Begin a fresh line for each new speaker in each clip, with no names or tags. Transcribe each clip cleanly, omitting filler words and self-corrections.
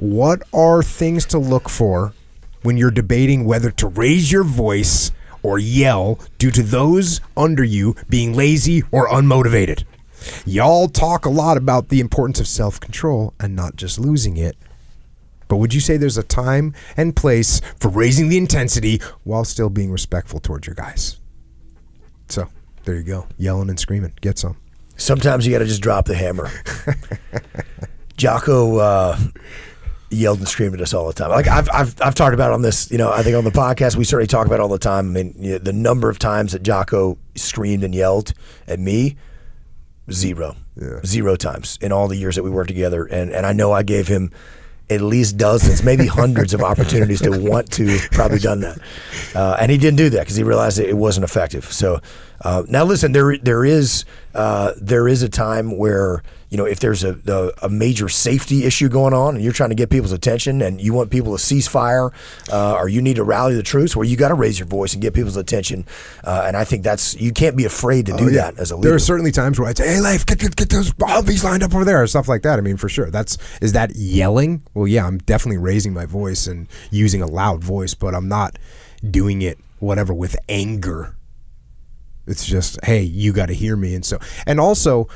what are things to look for when you're debating whether to raise your voice or yell due to those under you being lazy or unmotivated? Y'all talk a lot about the importance of self-control and not just losing it. But would you say there's a time and place for raising the intensity while still being respectful towards your guys? So, there you go. Yelling and screaming. Get some.
Sometimes you got to just drop the hammer. Jocko yelled and screamed at us all the time. Like I've talked about it on this, I think on the podcast, we certainly talk about it all the time. I mean, the number of times that Jocko screamed and yelled at me, zero. Yeah. 0 times in all the years that we worked together. And I know I gave him at least dozens, maybe hundreds of opportunities to want to probably done that. And he didn't do that because he realized that it wasn't effective. So now listen, there is a time where, if there's a major safety issue going on and you're trying to get people's attention and you want people to cease fire or you need to rally the troops, where you got to raise your voice and get people's attention. And I think you can't be afraid to do that as a leader.
There are certainly times where I'd say, hey, Leif, get those Bobbies lined up over there or stuff like that. I mean, for sure. Is that yelling? Well, yeah, I'm definitely raising my voice and using a loud voice, but I'm not doing it, whatever, with anger. It's just, hey, you got to hear me. And also,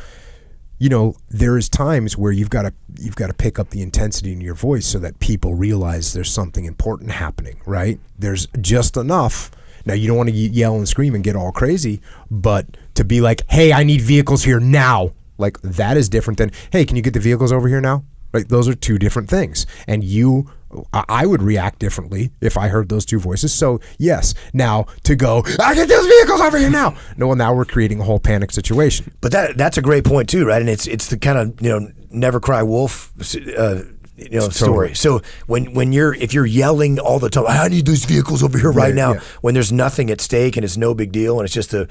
there is times where you've got to pick up the intensity in your voice so that people realize there's something important happening, right? There's just enough. Now, you don't want to yell and scream and get all crazy, but to be like, hey, I need vehicles here now. Like, that is different than, hey, can you get the vehicles over here now? Right? Those are two different things. And I would react differently if I heard those two voices. So yes, now to go, I get those vehicles over here now. No, now we're creating a whole panic situation.
But that's a great point too, right? And it's the kind of never cry wolf story. So if you're yelling all the time, I need those vehicles over here right now, when there's nothing at stake and it's no big deal and it's just a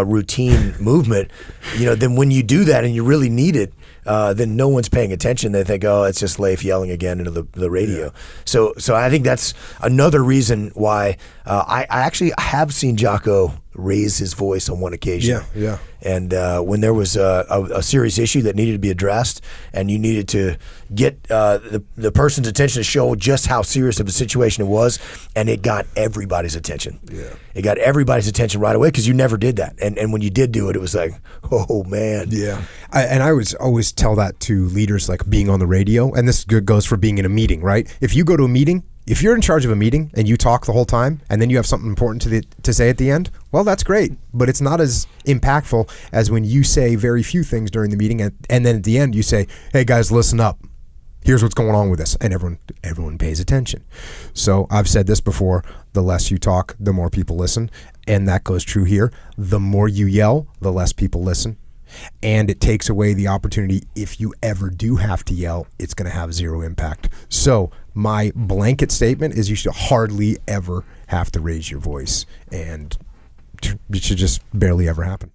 routine movement, then when you do that and you really need it, then no one's paying attention. They think, oh, it's just Leif yelling again into the radio. Yeah. So I think that's another reason why I actually have seen Jocko raise his voice on one occasion.
Yeah.
And when there was a serious issue that needed to be addressed, and you needed to get the person's attention to show just how serious of a situation it was, and it got everybody's attention.
Yeah.
It got everybody's attention right away because you never did that. And when you did do it, it was like, oh man.
Yeah. I always tell that to leaders, like being on the radio, and this goes for being in a meeting, right? If you go to a meeting, if you're in charge of a meeting and you talk the whole time and then you have something important to say at the end, well, that's great, but it's not as impactful as when you say very few things during the meeting and then at the end you say, hey guys, listen up. Here's what's going on with this, and everyone pays attention. So I've said this before, the less you talk, the more people listen, and that goes true here. The more you yell, the less people listen. And it takes away the opportunity. If you ever do have to yell, it's going to have zero impact. So my blanket statement is you should hardly ever have to raise your voice, and it should just barely ever happen.